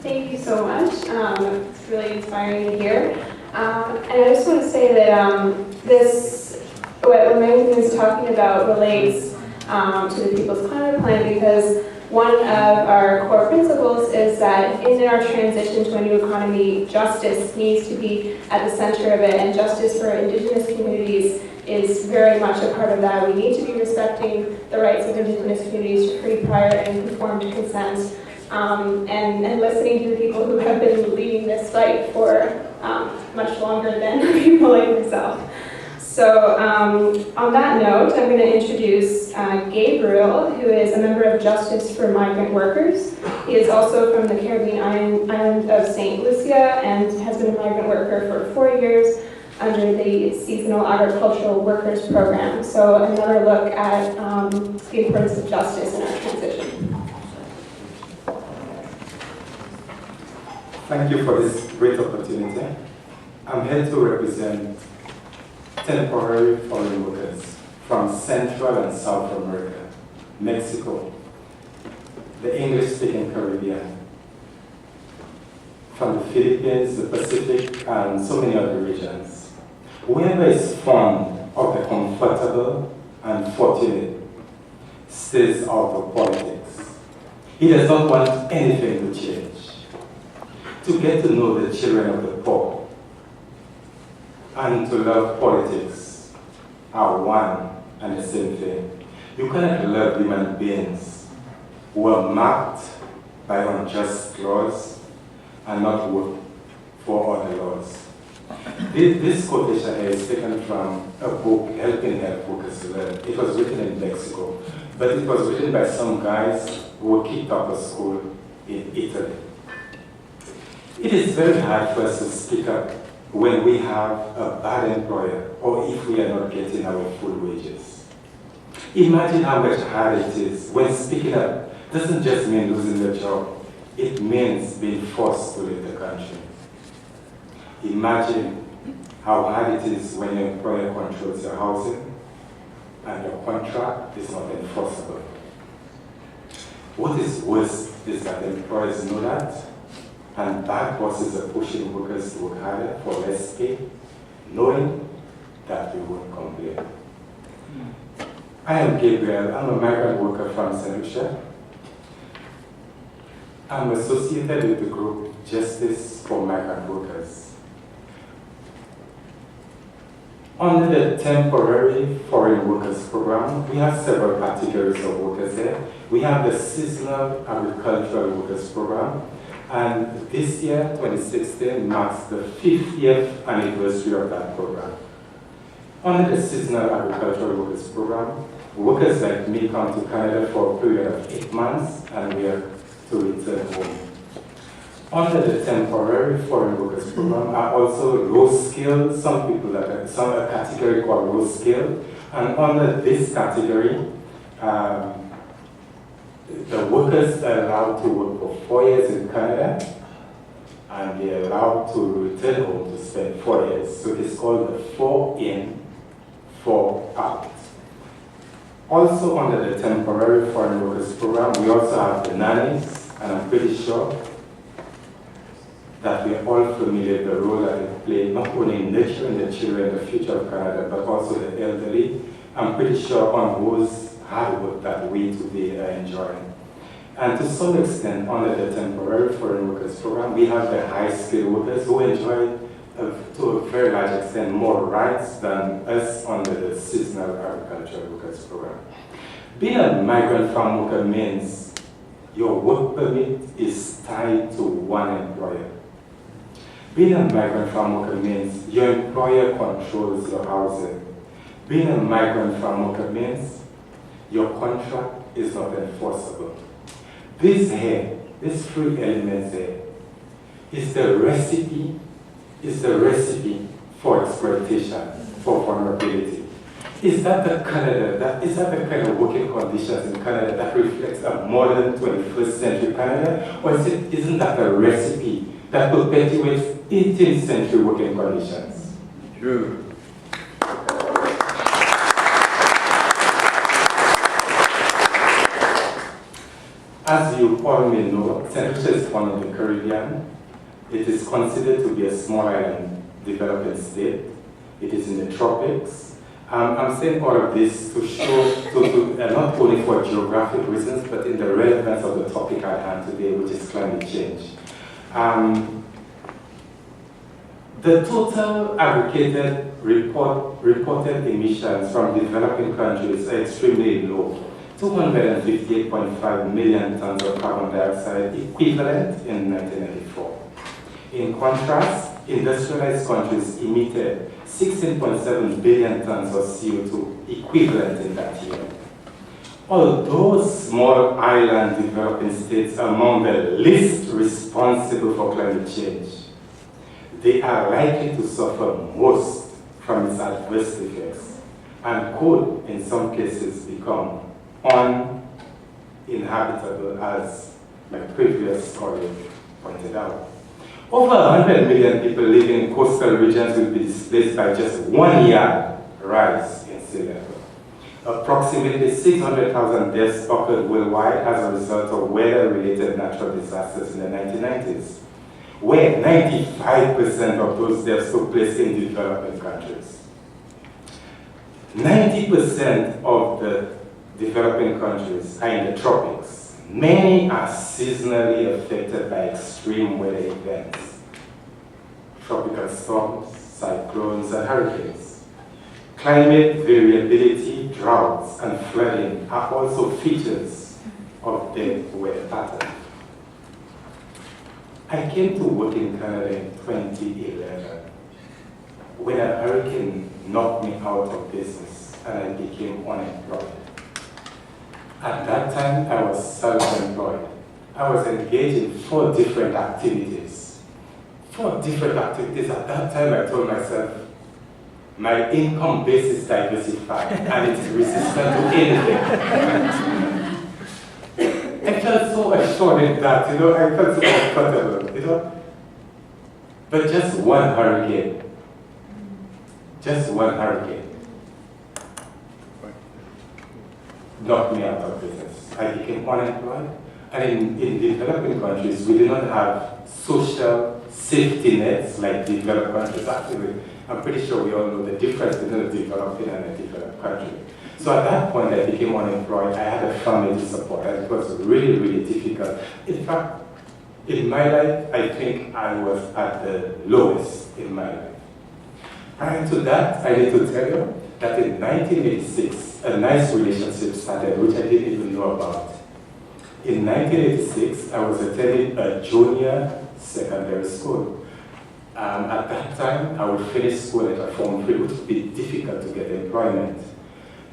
Thank you so much. It's really inspiring to hear. And I just want to say that what Megan is talking about relates to the People's Climate Plan, because one of our core principles is that in our transition to a new economy, justice needs to be at the center of it, and justice for Indigenous communities is very much a part of that. We need to be respecting the rights of Indigenous communities to free, prior, and informed consent, and listening to the people who have been leading this fight for much longer than people like myself. So on that note, I'm going to introduce Gabriel, who is a member of Justice for Migrant Workers. He is also from the Caribbean island of St. Lucia and has been a migrant worker for 4 years under the Seasonal Agricultural Workers Program. So another look at the importance of justice in our transition. Thank you for this great opportunity. I'm here to represent temporary foreign workers from Central and South America, Mexico, the English-speaking Caribbean, from the Philippines, the Pacific, and so many other regions. Whoever is fond of the comfortable and fortunate stays out of politics. He does not want anything to change. To get to know the children of the poor and to love politics are one and the same thing. You cannot love human beings who are marked by unjust laws and not work for other laws. This quotation here is taken from a book, Helping Health Workers Learn. It was written in Mexico, but it was written by some guys who were kicked out of school in Italy. It is very hard for us to speak up when we have a bad employer or if we are not getting our full wages. Imagine how much harder it is when speaking up doesn't just mean losing your job, it means being forced to leave the country. Imagine how hard it is when your employer controls your housing and your contract is not enforceable. What is worse is that employers know that, and bad bosses are pushing workers to work harder for less pay, knowing that we won't complain. I am Gabriel. I'm a migrant worker from St. Lucia. I'm associated with the group Justice for Migrant Workers. Under the Temporary Foreign Workers Program, we have several categories of workers here. We have the Seasonal Agricultural Workers Program, and this year, 2016, marks the 50th anniversary of that program. Under the Seasonal Agricultural Workers Program, workers like me come to Canada for a period of 8 months, and we are to return home. Under the Temporary Foreign Workers Program are also low skilled, some a category called low skilled, and under this category, the workers are allowed to work for 4 years in Canada, and they are allowed to return home to spend 4 years. So it's called the 4 in, 4 out. Also under the Temporary Foreign Workers Program, we also have the nannies, and I'm pretty sure that we are all familiar with the role that they play, not only in nurturing the children, the future of Canada, but also the elderly. I'm pretty sure on those hard work that we today are enjoying. And to some extent, under the Temporary Foreign Workers Program, we have the high-skilled workers who enjoy, to a very large extent, more rights than us under the Seasonal Agricultural Workers Program. Being a migrant farm worker means your work permit is tied to one employer. Being a migrant farm worker means your employer controls your housing. Being a migrant farm worker means your contract is not enforceable. This here, these 3 elements here, is the recipe for exploitation, for vulnerability. Is that the Canada, is that the kind of working conditions in Canada that reflects a modern 21st century Canada? Or isn't that a recipe that perpetuates 18th century working conditions? True. As you all may know, St. Lucia is one of the Caribbean. It is considered to be a small island developing state. It is in the tropics. I'm saying all of this to show, not only for geographic reasons, but in the relevance of the topic at hand today, which is climate change. The total aggregated reported emissions from developing countries are extremely low. 258.5 million tons of carbon dioxide equivalent in 1994. In contrast, industrialized countries emitted 16.7 billion tons of CO2 equivalent in that year. Although small island developing states are among the least responsible for climate change, they are likely to suffer most from its adverse effects and could, in some cases, become uninhabitable, as my previous colleague pointed out. Over 100 million people living in coastal regions will be displaced by just 1 year rise in sea level. Approximately 600,000 deaths occurred worldwide as a result of weather-related natural disasters in the 1990s, where 95% of those deaths took place in developing countries. 90% of the developing countries are in the tropics. Many are seasonally affected by extreme weather events, tropical storms, cyclones, and hurricanes. Climate variability, droughts, and flooding are also features of the weather pattern. I came to work in Canada in 2011 when a hurricane knocked me out of business and I became unemployed. At that time, I was self-employed. I was engaged in 4 different activities. 4 different activities. At that time, I told myself, my income base is diversified and it's resistant to anything. I felt so assured in that, I felt so comfortable, But just one hurricane knocked me out of business. I became unemployed. And in developing countries, we do not have social safety nets like developed countries. Actually, I'm pretty sure we all know the difference between a developing and a developed country. So at that point, I became unemployed. I had a family to support, and it was really, really difficult. In fact, in my life, I think I was at the lowest in my life. Prior to that, I need to tell you that in 1986, a nice relationship started, which I didn't even know about. In 1986, I was attending a junior secondary school. At that time, I would finish school at a Form 3, which would be difficult to get employment.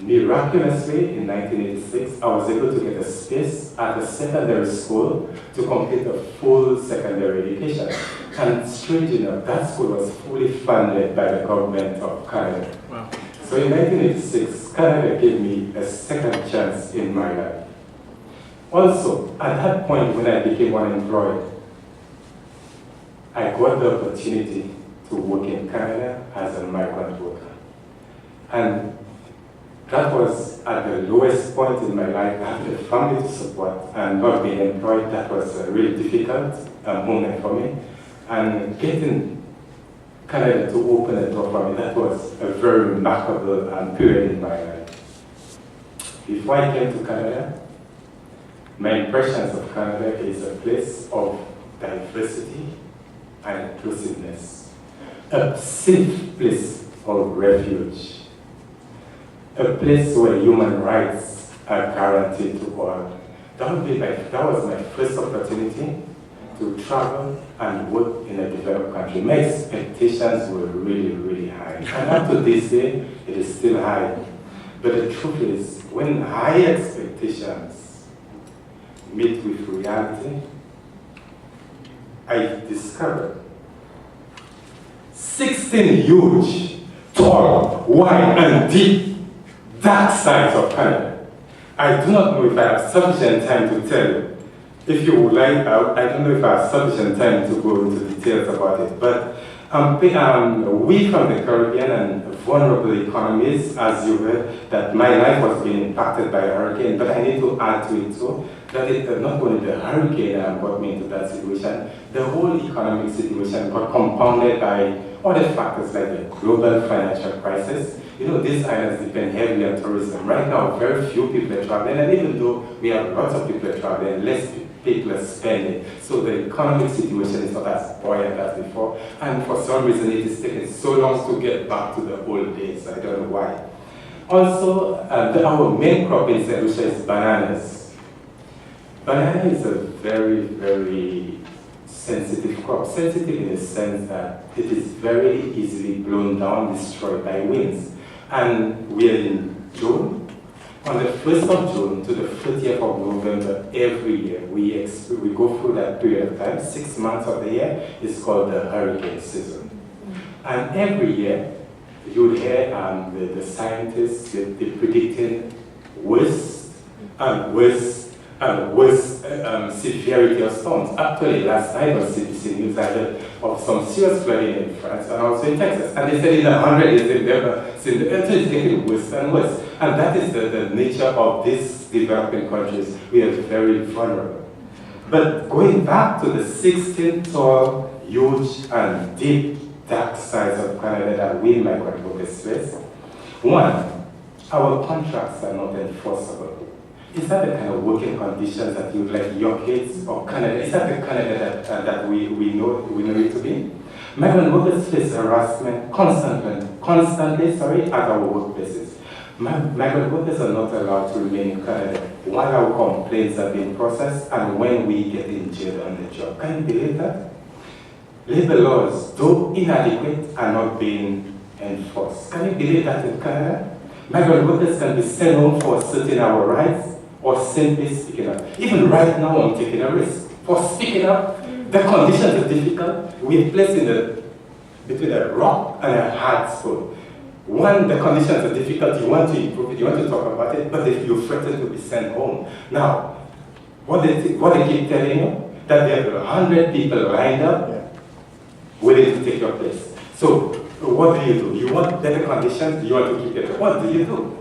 Miraculously, in 1986, I was able to get a space at a secondary school to complete a full secondary education. And strange enough, that school was fully funded by the government of Canada. Wow. So in 1986, Canada gave me a second chance in my life. Also, at that point when I became unemployed, I got the opportunity to work in Canada as a migrant worker. And that was at the lowest point in my life. Having a family to support and not being employed, that was a really difficult moment for me. And getting Canada to open a door for me, that was a very remarkable period in my life. Before I came to Canada, my impressions of Canada is a place of diversity and inclusiveness, a safe place of refuge, a place where human rights are guaranteed to all. That was my first opportunity to travel and work in a developed country. My expectations were really, really high. And up to this day, it is still high. But the truth is, when high expectations meet with reality, I discovered 16 huge, tall, wide, and deep dark sides of Canada. I do not know if I have sufficient time to tell you. If you would like, I don't know if I have sufficient time to go into details about it, but We from the Caribbean and vulnerable economies, as you heard, that my life was being impacted by a hurricane, but I need to add to it too, that it not only the hurricane got me into that situation, the whole economic situation got compounded by other factors like the global financial crisis. You know, these islands depend heavily on tourism. Right now, very few people are traveling, and even though we have lots of people traveling, less people are spending. So the economic situation is not as buoyant as before. And for some reason, it is taking so long to get back to the old days. I don't know why. Also, our main crop in St. Lucia is bananas. Banana is a very, very sensitive crop. Sensitive in the sense that it is very easily blown down, destroyed by winds. And we are in June. On the 1st of June to the 30th of November every year, we go through that period of time, 6 months of the year. It's called the hurricane season. And every year, you would hear the scientists they're predicting worse and worse and worse severity of storms. Actually, last night on CBC News, I heard of some serious flooding in France and also in Texas. And they said in 100 years they've never seen the earth is getting worse and worse. And that is the nature of these developing countries. We are very vulnerable. But going back to the 16 tall, huge, and deep, dark sides of Canada that we migrant workers face, one, our contracts are not enforceable. Is that the kind of working conditions that you would like your kids or Canada? Is that the Canada that we know it to be? Migrant workers face harassment constantly at our workplaces. Migrant workers are not allowed to remain in Canada while our complaints are being processed and when we get injured on the job. Can you believe that? Labor laws, though inadequate, are not being enforced. Can you believe that in Canada? Migrant workers can be sent home for asserting our rights or simply speaking up. Even right now, I'm taking a risk. For speaking up, the conditions are difficult. We're placed between a rock and a hard spot. One, the conditions are difficult. You want to improve it, you want to talk about it, but if you threaten to be sent home. Now, what they keep telling you, that there are 100 people lined up willing to take your place. So, what do? You want better conditions, you want to keep it. What do you do?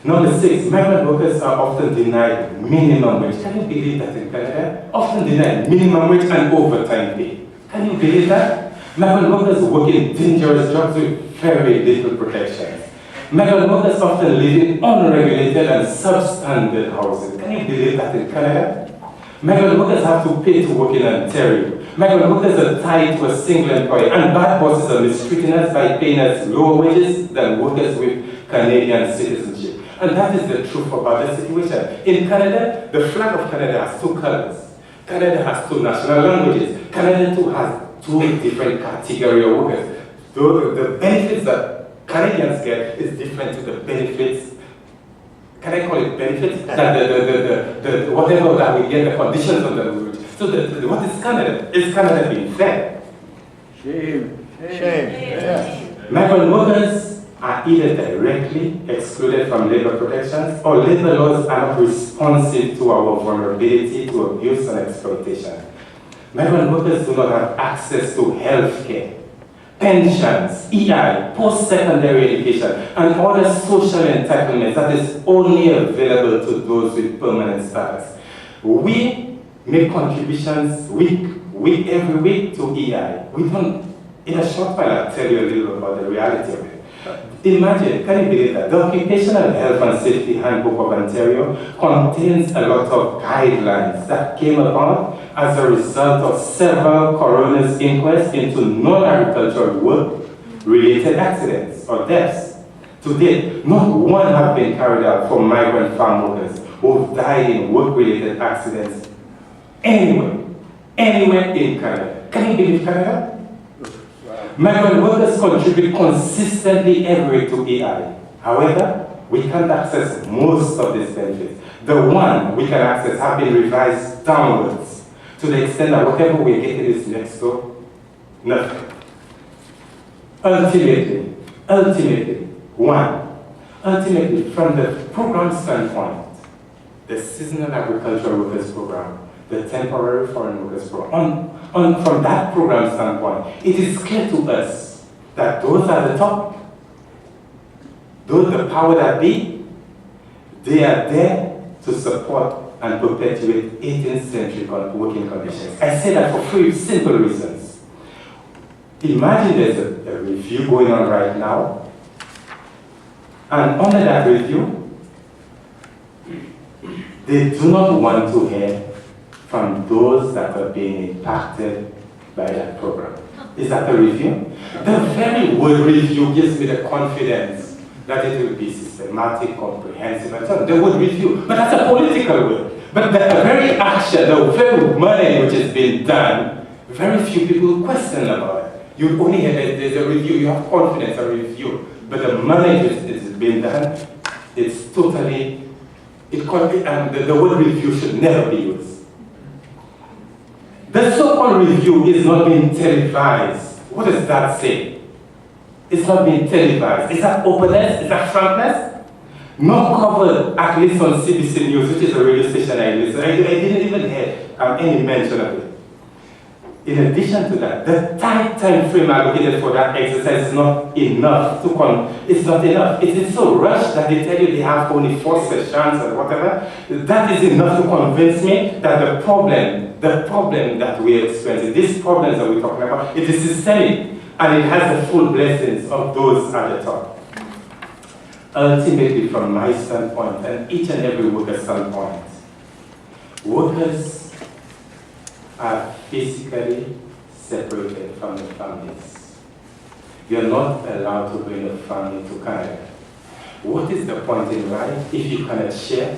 Number 6, migrant workers are often denied minimum wage. Can you believe that in Canada? Often denied minimum wage and overtime pay. Can you believe that? Migrant workers work in dangerous jobs with very little protections. Migrant workers often live in unregulated and substandard housing. Can you believe that in Canada? Migrant workers have to pay to work in Ontario. Migrant workers are tied to a single employer, and bad bosses are mistreating us by paying us lower wages than workers with Canadian citizenship. And that is the truth about the situation. In Canada, the flag of Canada has 2 colors. Canada has 2 national languages. Canada too has 2 different categories of workers. The benefits that Canadians get is different to the benefits. Can I call it benefits? That the whatever that we get, the conditions of the wage. So what is Canada? Is Canada being fair? Shame. Yeah. Migrant workers are either directly excluded from labor protections or labor laws are not responsive to our vulnerability to abuse and exploitation. Migrant workers do not have access to health care, pensions, EI, post-secondary education, and other social entitlements that is only available to those with permanent status. We make contributions every week to EI. We don't, in a short while I'll tell you a little about the reality of it. Imagine, can you believe that? The Occupational Health and Safety Handbook of Ontario contains a lot of guidelines that came about as a result of several coroner's inquests into non-agricultural work-related accidents or deaths. To date, not one has been carried out for migrant farm workers who died in work-related accidents anywhere in Canada. Can you believe Canada? Migrant workers contribute consistently every week to EI. However, we can't access most of these benefits. The one we can access have been revised downwards to the extent that whatever we get is next to nothing. Ultimately, from the program standpoint, the Seasonal Agricultural Workers Program the temporary foreign workers program. From that program standpoint, it is clear to us that those at the top, those the power that be, they are there to support and perpetuate 18th century working conditions. I say that for three simple reasons. Imagine there's a review going on right now, and under that review, they do not want to hear from those that are being impacted by that program. Is that a review? The very word review gives me the confidence that it will be systematic, comprehensive, and so on. The word review, but that's a political word. But the very action, the very money which is being done, very few people question about it. You only hear that there's a review, you have confidence, a review. But the money which is being done, it's totally, and the word review should never be used. The so-called review is not being televised. What does that say? It's not being televised. Is that openness? Is that frankness? Not covered, at least on CBC News, which is a radio station I listen. I didn't even hear any mention of it. In addition to that, the tight time frame allocated for that exercise is not enough it's not enough. It is so rushed that they tell you they have only 4 sessions or whatever. That is enough to convince me that the problem that we are experiencing, these problems that we're talking about, it is systemic and it has the full blessings of those at the top. Ultimately, from my standpoint and each and every worker's standpoint, workers are physically separated from their families. You are not allowed to bring a family to Canada. What is the point in life if you cannot share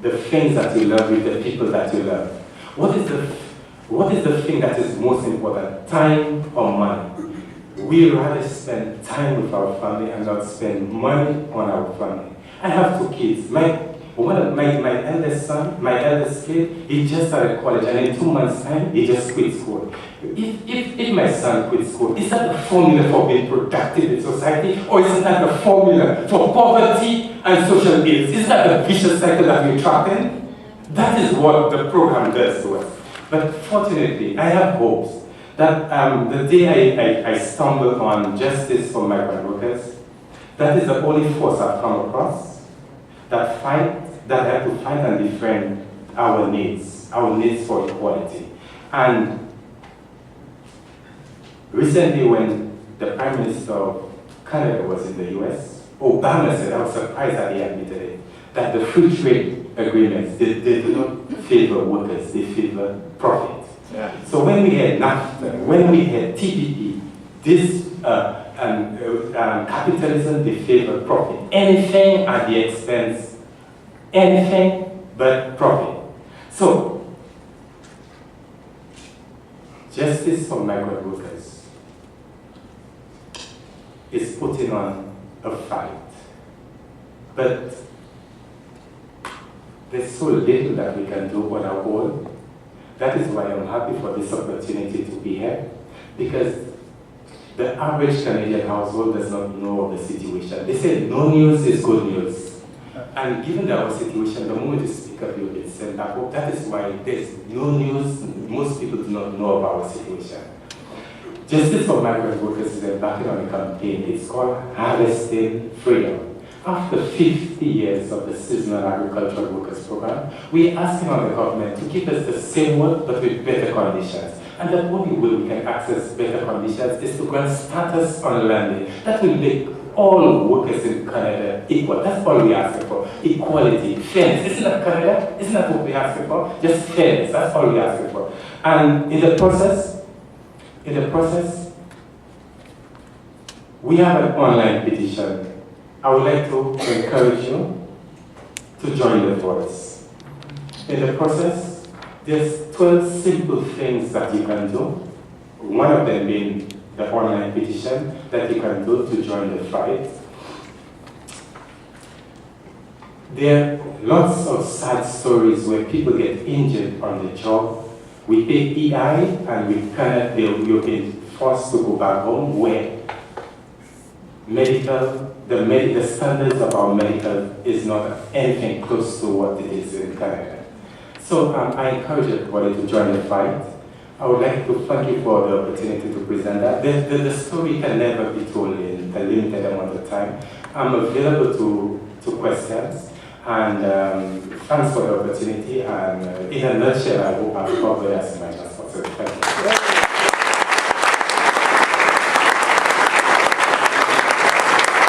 the things that you love with the people that you love? What is the thing that is most important, time or money? We rather spend time with our family and not spend money on our family. I have 2 kids. My eldest son, my eldest kid, he just started college, and in 2 months' time, he just quit school. If my son quits school, is that the formula for being productive in society, or is that the formula for poverty and social ills? Is that the vicious cycle that we're trapped in? That is what the program does to us. But fortunately, I have hopes that the day I stumble on justice for migrant workers, that is the only force I've come across that have to fight and defend our needs for equality. And recently, when the Prime Minister of Canada was in the US, Obama said, I was surprised that he admitted it, that the free trade agreements, they do not favor workers, they favor profit. Yeah. So when we had NAFTA, when we had TPP, this capitalism, they favor profit. Anything at the expense, anything but profit. So, justice for migrant workers is putting on a fight. But there's so little that we can do on our own. That is why I'm happy for this opportunity to be here, because the average Canadian household does not know of the situation. They say no news is good news. And given our situation, the moment you speak up, you'll get sent back home. That is why there's no news. Most people do not know of our situation. Justice for Migrant Workers is embarking on a campaign. It's called Harvesting Freedom. After 50 years of the Seasonal Agricultural Workers Program, we're asking on the government to give us the same work but with better conditions. And the only way we can access better conditions is to grant status on landing. That will make all workers in Canada equal. That's all we're asking for. Equality, fairness. Isn't that Canada? Isn't that what we're asking for? Just fairness. That's all we're asking for. And in the process, we have an online petition. I would like to encourage you to join the voice. In the process, there's 12 simple things that you can do. One of them being the online petition that you can do to join the fight. There are lots of sad stories where people get injured on the job. We pay EI and we cannot, you're being forced to go back home where the standards of our medical is not anything close to what it is in Canada. So I encourage everybody to join the fight. I would like to thank you for the opportunity to present that. The story can never be told in a limited amount of time. I'm available to questions, and thanks for the opportunity. And in a nutshell, I hope I've covered as much as possible. Thank you.